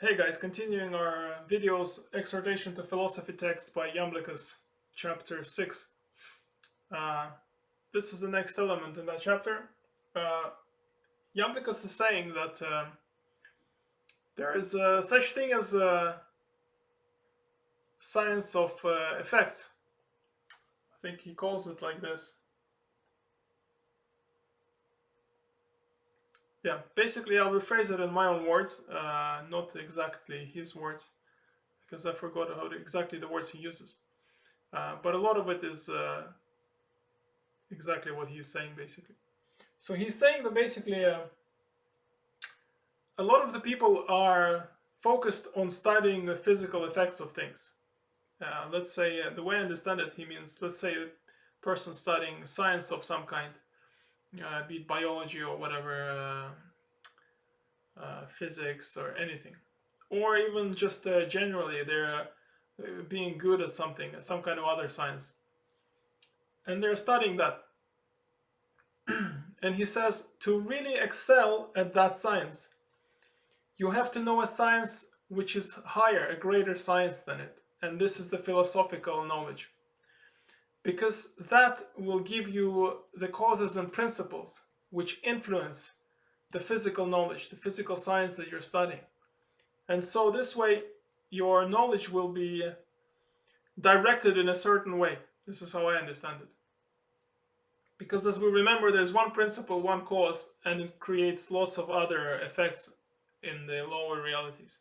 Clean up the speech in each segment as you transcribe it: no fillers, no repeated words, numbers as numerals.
Hey guys, continuing our videos, Exhortation to Philosophy text by Iamblichus, chapter 6. This is the next element in that chapter. Iamblichus is saying that there is such thing as science of effects. I think he calls it like this. Yeah, basically I'll rephrase it in my own words, not exactly his words, because I forgot exactly the words he uses. But a lot of it is exactly what he's saying, basically. So he's saying that basically a lot of the people are focused on studying the physical effects of things. Let's say, the way I understand it, he means, let's say, a person studying science of some kind, be it biology or whatever, physics or anything. Or even just generally, they're being good at something, some kind of other science. And they're studying that. And he says, to really excel at that science, you have to know a science which is higher, a greater science than it. And this is the philosophical knowledge. Because that will give you the causes and principles which influence the physical knowledge, the physical science that you're studying. And so this way, your knowledge will be directed in a certain way. This is how I understand it. Because as we remember, there's one principle, one cause, and it creates lots of other effects in the lower realities.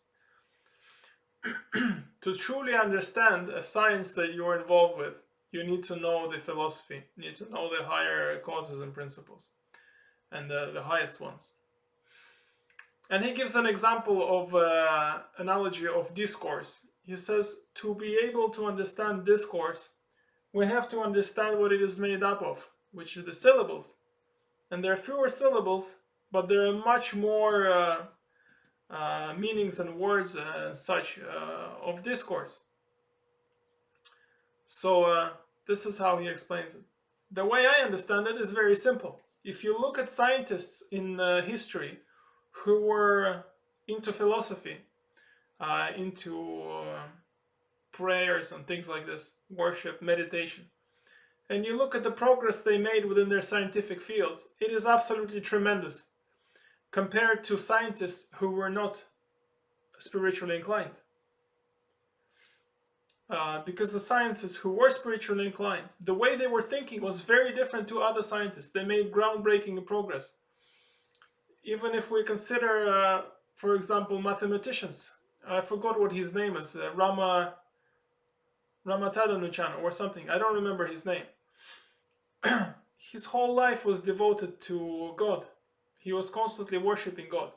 To truly understand a science that you're involved with, you need to know the philosophy, you need to know the higher causes and principles, and the highest ones. And he gives an example of analogy of discourse. He says, to be able to understand discourse, we have to understand what it is made up of, which are the syllables. And there are fewer syllables, but there are much more meanings and words and such of discourse. So this is how he explains it. The way I understand it is very simple. If you look at scientists in history who were into philosophy, into prayers and things like this, worship, meditation, and you look at the progress they made within their scientific fields, it is absolutely tremendous compared to scientists who were not spiritually inclined. Because the scientists who were spiritually inclined, the way they were thinking was very different to other scientists. They made groundbreaking progress. Even if we consider, for example, mathematicians, I forgot what his name is, Ramatadanuchan or something. I don't remember his name. His whole life was devoted to God. He was constantly worshiping God.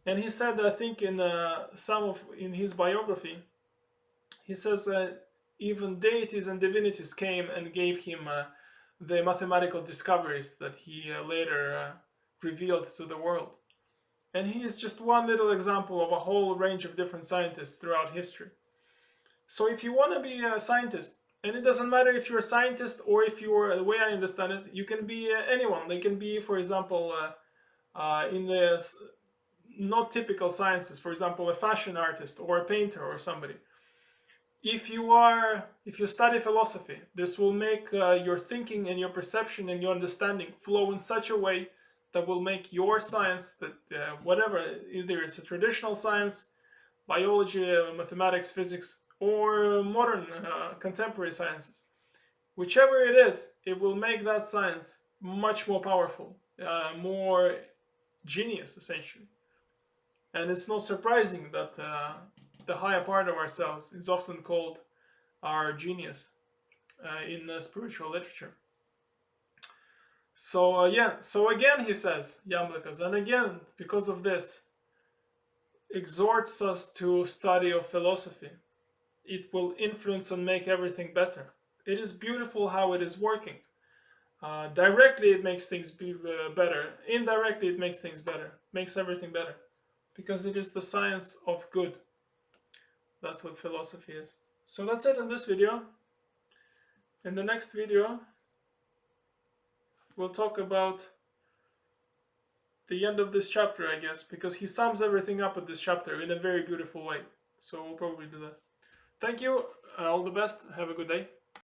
And he said, I think in in his biography, he says even deities and divinities came and gave him the mathematical discoveries that he later revealed to the world. And he is just one little example of a whole range of different scientists throughout history. So if you want to be a scientist, and it doesn't matter if you're a scientist or if you're, the way I understand it, you can be anyone. They can be, for example, in the not typical sciences, for example, a fashion artist or a painter or somebody. If you study philosophy, this will make your thinking and your perception and your understanding flow in such a way that will make your science, that whatever, either it's a traditional science, biology, mathematics, physics, or modern contemporary sciences, whichever it is, it will make that science much more powerful, more genius, essentially. And it's not surprising that the higher part of ourselves is often called our genius in spiritual literature. So so again he says, Iamblichus, and again, because of this, exhorts us to study of philosophy. It will influence and make everything better. It is beautiful how it is working. Directly it makes things better. Indirectly it makes things better. Makes everything better. Because it is the science of good. That's what philosophy is. So that's it in this video. In the next video, we'll talk about the end of this chapter, I guess, because he sums everything up in this chapter in a very beautiful way. So we'll probably do that. Thank you. All the best. Have a good day.